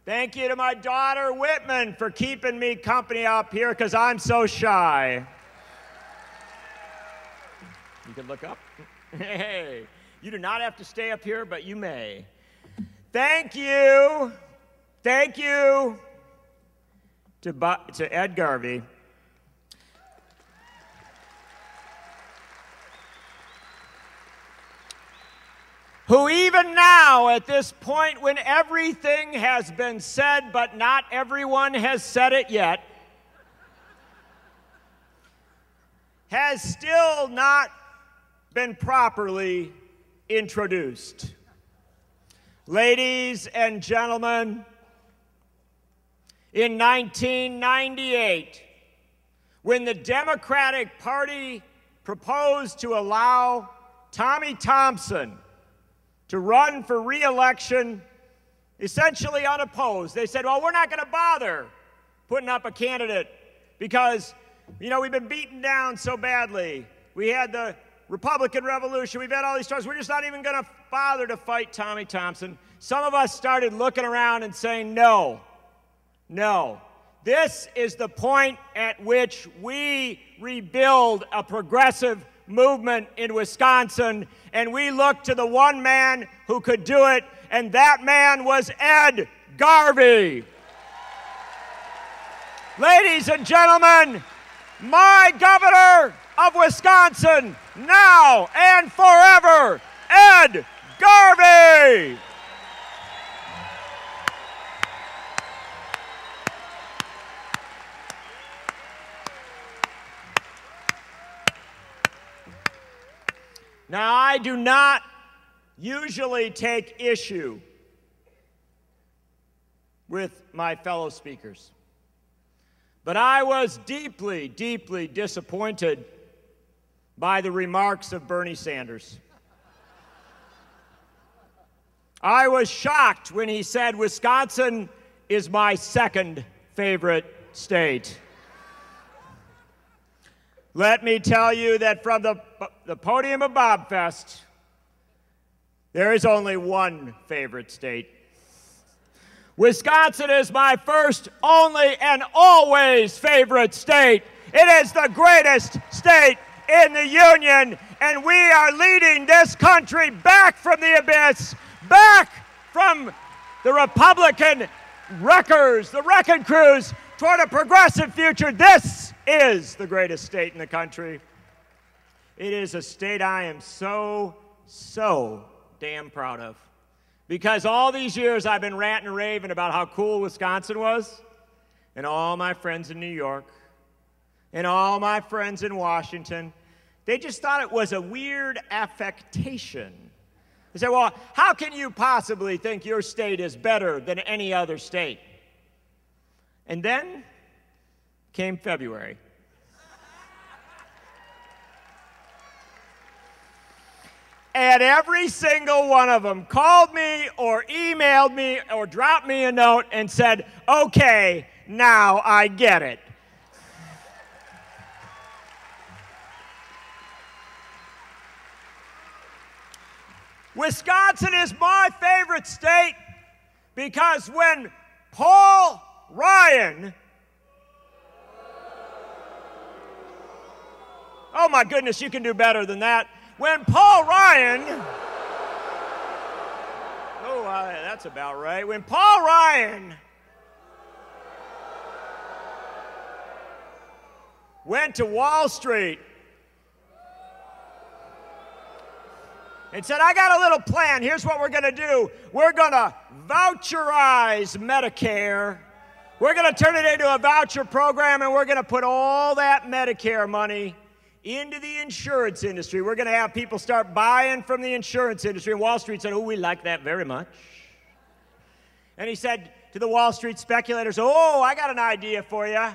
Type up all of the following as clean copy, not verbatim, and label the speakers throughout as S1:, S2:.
S1: Thank you to my daughter, Whitman, for keeping me company up here because I'm so shy. You can look up. Hey, you do not have to stay up here, but you may. Thank you to Ed Garvey. Who even now, at this point when everything has been said, but not everyone has said it yet, has still not been properly introduced. Ladies and gentlemen, in 1998, when the Democratic Party proposed to allow Tommy Thompson to run for re-election, essentially unopposed. They said, well, we're not going to bother putting up a candidate because, you know, we've been beaten down so badly. We had the Republican Revolution. We've had all these struggles. We're just not even going to bother to fight Tommy Thompson. Some of us started looking around and saying, no. This is the point at which we rebuild a progressive movement in Wisconsin, and we looked to the one man who could do it, and that man was Ed Garvey. Ladies and gentlemen, my governor of Wisconsin, now and forever, Ed Garvey. Now, I do not usually take issue with my fellow speakers, but I was deeply, deeply disappointed by the remarks of Bernie Sanders. I was shocked when he said, Wisconsin is my second favorite state. Let me tell you that from the podium of Bobfest, there is only one favorite state. Wisconsin is my first, only, and always favorite state. It is the greatest state in the Union, and we are leading this country back from the abyss, back from the Republican wreckers, the wrecking crews, toward a progressive future. This is the greatest state in the country. It is a state I am so damn proud of. Because all these years I've been ranting and raving about how cool Wisconsin was, and all my friends in New York, and all my friends in Washington, they just thought it was a weird affectation. They said, well, how can you possibly think your state is better than any other state? And then came February. And every single one of them called me or emailed me or dropped me a note and said, okay, now I get it. Wisconsin is my favorite state because when Paul Ryan, oh my goodness, you can do better than that. When Paul Ryan, that's about right. When Paul Ryan went to Wall Street and said, I got a little plan. Here's what we're going to do. We're going to voucherize Medicare. We're going to turn it into a voucher program, and we're going to put all that Medicare money into the insurance industry. We're going to have people start buying from the insurance industry. And Wall Street said, oh, we like that very much. And he said to the Wall Street speculators, oh, I got an idea for you.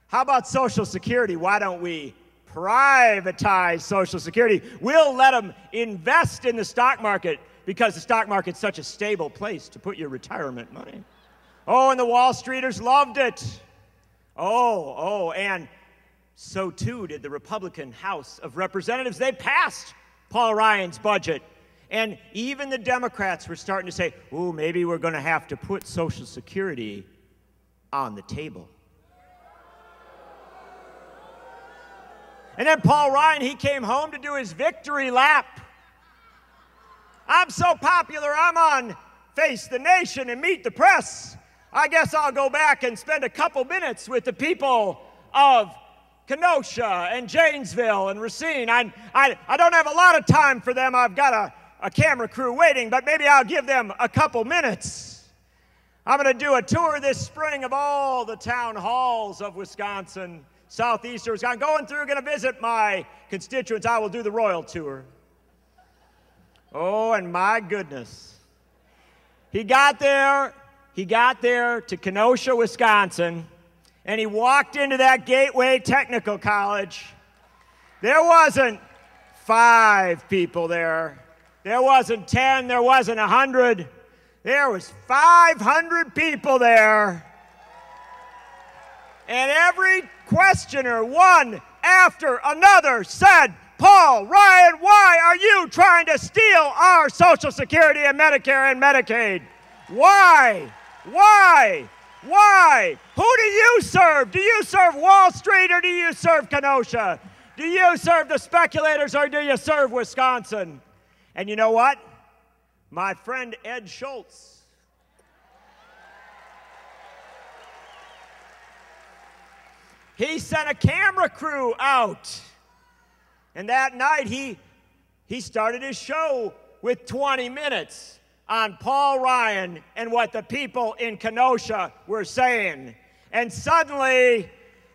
S1: How about Social Security? Why don't we privatize Social Security? We'll let them invest in the stock market because the stock market's such a stable place to put your retirement money. Oh, and the Wall Streeters loved it. And so too did the Republican House of Representatives. They passed Paul Ryan's budget. And even the Democrats were starting to say, ooh, maybe we're going to have to put Social Security on the table. And then Paul Ryan, he came home to do his victory lap. I'm so popular, I'm on Face the Nation and Meet the Press. I guess I'll go back and spend a couple minutes with the people of Kenosha and Janesville and Racine. I don't have a lot of time for them. I've got a camera crew waiting, but maybe I'll give them a couple minutes. I'm going to do a tour this spring of all the town halls of Wisconsin, southeastern Wisconsin. Going through, going to visit my constituents. I will do the royal tour. Oh, and my goodness. He got there to Kenosha, Wisconsin, and he walked into that Gateway Technical College. There wasn't 5 people there. There wasn't 10, there wasn't 100. There was 500 people there. And every questioner, one after another, said, Paul Ryan, why are you trying to steal our Social Security and Medicare and Medicaid? Why? Why? Why? Who do you serve? Do you serve Wall Street or do you serve Kenosha? Do you serve the speculators or do you serve Wisconsin? And you know what? My friend Ed Schultz, he sent a camera crew out. And that night he started his show with 20 minutes on Paul Ryan and what the people in Kenosha were saying. And suddenly,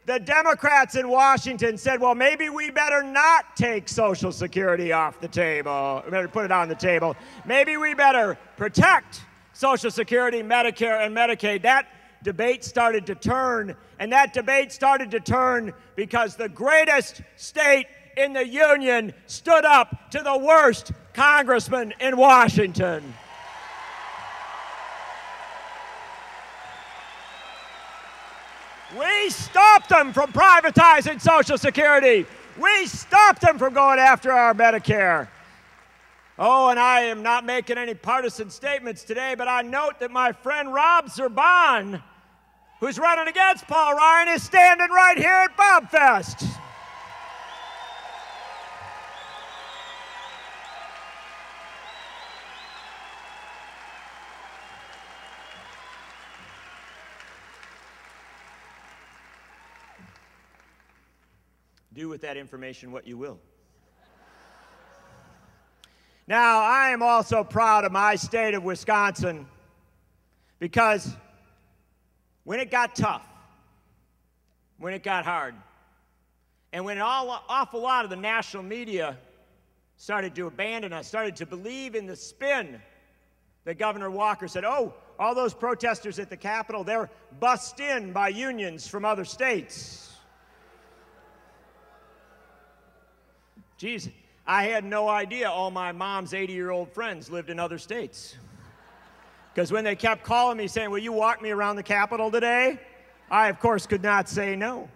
S1: the Democrats in Washington said, well, maybe we better not take Social Security off the table. We better put it on the table. Maybe we better protect Social Security, Medicare, and Medicaid. That debate started to turn, and that debate started to turn because the greatest state in the Union stood up to the worst congressman in Washington. We stopped them from privatizing Social Security. We stopped them from going after our Medicare. Oh, and I am not making any partisan statements today, but I note that my friend Rob Zerban, who's running against Paul Ryan, is standing right here at Bobfest. Do with that information what you will. Now, I am also proud of my state of Wisconsin because when it got tough, when it got hard, and when an awful lot of the national media started to abandon us, started to believe in the spin that Governor Walker said, oh, all those protesters at the Capitol, they're bussed in by unions from other states. Geez, I had no idea all my mom's 80-year-old friends lived in other states. Because when they kept calling me saying, will you walk me around the Capitol today? I, of course, could not say no.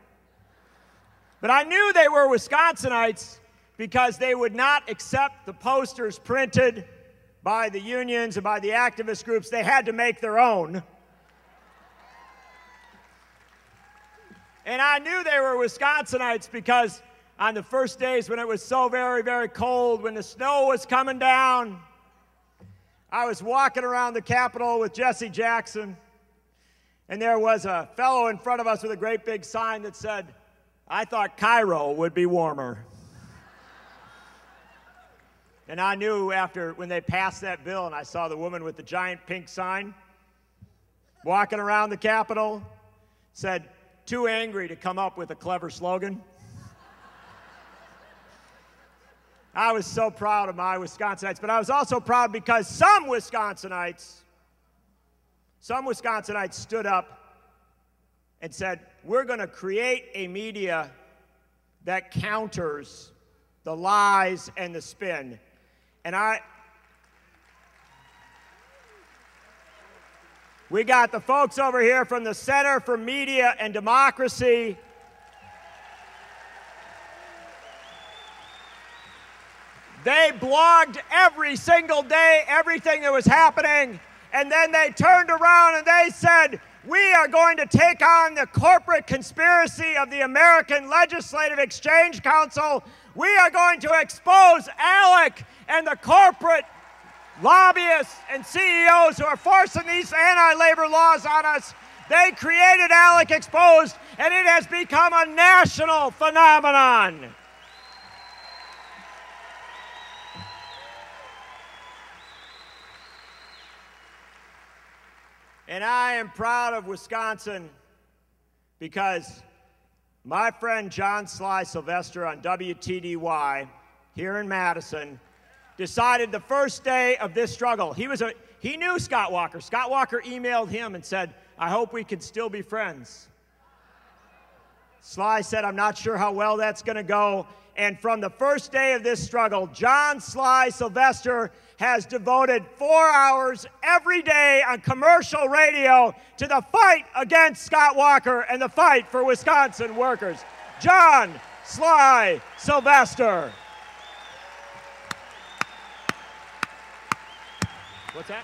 S1: But I knew they were Wisconsinites because they would not accept the posters printed by the unions and by the activist groups. They had to make their own. And I knew they were Wisconsinites because on the first days when it was so very, very cold, when the snow was coming down, I was walking around the Capitol with Jesse Jackson, and there was a fellow in front of us with a great big sign that said, I thought Cairo would be warmer. And I knew when they passed that bill and I saw the woman with the giant pink sign walking around the Capitol, said, too angry to come up with a clever slogan. I was so proud of my Wisconsinites, but I was also proud because some Wisconsinites stood up and said, we're going to create a media that counters the lies and the spin. And we got the folks over here from the Center for Media and Democracy. They blogged every single day, everything that was happening, and then they turned around and they said, we are going to take on the corporate conspiracy of the American Legislative Exchange Council. We are going to expose ALEC and the corporate lobbyists and CEOs who are forcing these anti-labor laws on us. They created ALEC Exposed, and it has become a national phenomenon. And I am proud of Wisconsin because my friend John Sly Sylvester on WTDY here in Madison decided the first day of this struggle. He knew Scott Walker. Scott Walker emailed him and said, I hope we can still be friends. Sly said, I'm not sure how well that's going to go. And from the first day of this struggle, John Sly Sylvester has devoted 4 hours every day on commercial radio to the fight against Scott Walker and the fight for Wisconsin workers. John Sly Sylvester. What's that?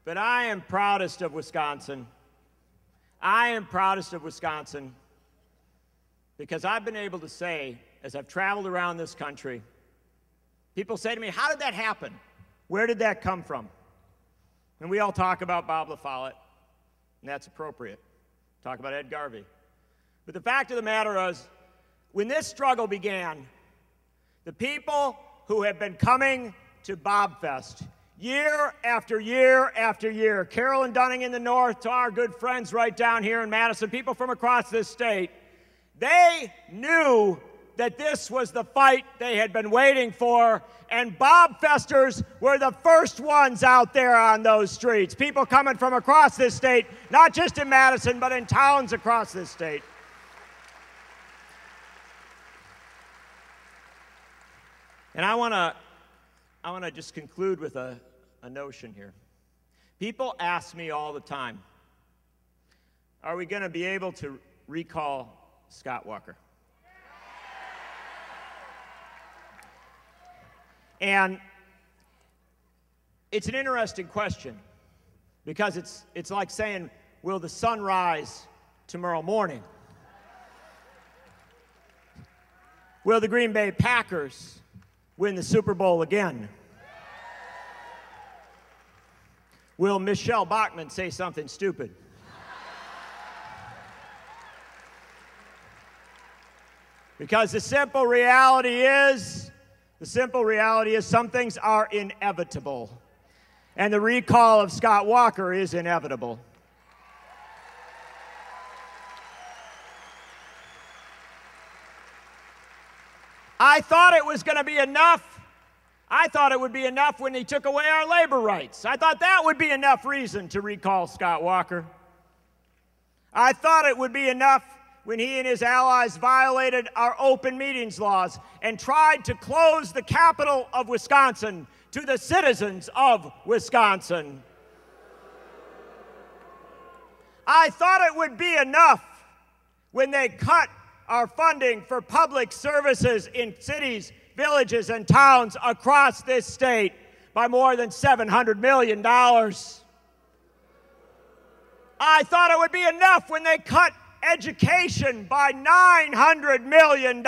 S1: But I am proudest of Wisconsin. I am proudest of Wisconsin because I've been able to say, as I've traveled around this country, people say to me, how did that happen? Where did that come from? And we all talk about Bob La Follette, and that's appropriate. Talk about Ed Garvey. But the fact of the matter is, when this struggle began, the people who have been coming to Bobfest year after year after year, Carolyn Dunning in the north to our good friends right down here in Madison, people from across this state, they knew that this was the fight they had been waiting for, and Bobfesters were the first ones out there on those streets. People coming from across this state, not just in Madison, but in towns across this state. And I want to just conclude with a notion here. People ask me all the time, are we going to be able to recall Scott Walker? And it's an interesting question because it's like saying, will the sun rise tomorrow morning? Will the Green Bay Packers win the Super Bowl again? Will Michelle Bachmann say something stupid? Because the simple reality is some things are inevitable. And the recall of Scott Walker is inevitable. I thought it was going to be enough. I thought it would be enough when he took away our labor rights. I thought that would be enough reason to recall Scott Walker. I thought it would be enough when he and his allies violated our open meetings laws and tried to close the capital of Wisconsin to the citizens of Wisconsin. I thought it would be enough when they cut our funding for public services in cities, villages, and towns across this state by more than $700 million. I thought it would be enough when they cut education by $900 million.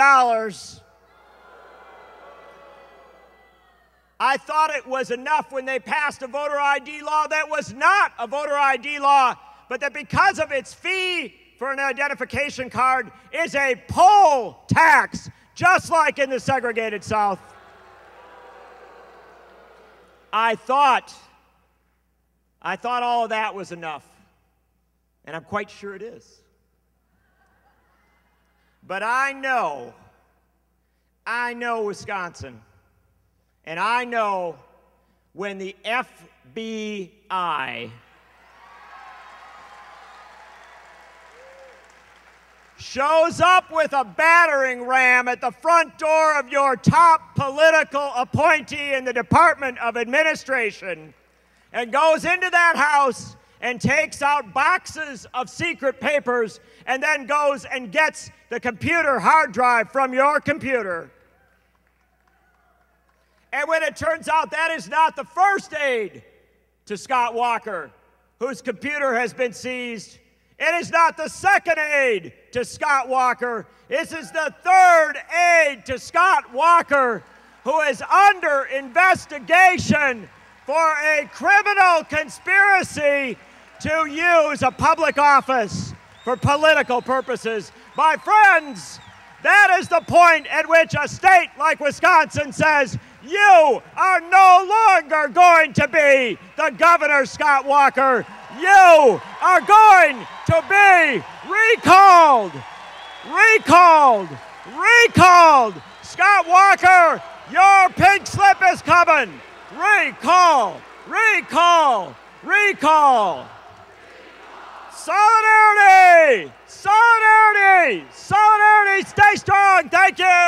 S1: I thought it was enough when they passed a voter ID law that was not a voter ID law, but that because of its fee for an identification card is a poll tax, just like in the segregated South. I thought all of that was enough, and I'm quite sure it is. But I know Wisconsin, and I know when the FBI shows up with a battering ram at the front door of your top political appointee in the Department of Administration and goes into that house and takes out boxes of secret papers and then goes and gets the computer hard drive from your computer. And when it turns out that is not the first aide to Scott Walker, whose computer has been seized, it is not the second aide to Scott Walker. This is the third aide to Scott Walker, who is under investigation for a criminal conspiracy to use a public office for political purposes. My friends, that is the point at which a state like Wisconsin says, you are no longer going to be the governor, Scott Walker. You are going to be recalled. Recalled. Recalled. Scott Walker, your pink slip is coming. Recall. Recall. Recall. Solidarity! Solidarity! Solidarity! Stay strong! Thank you!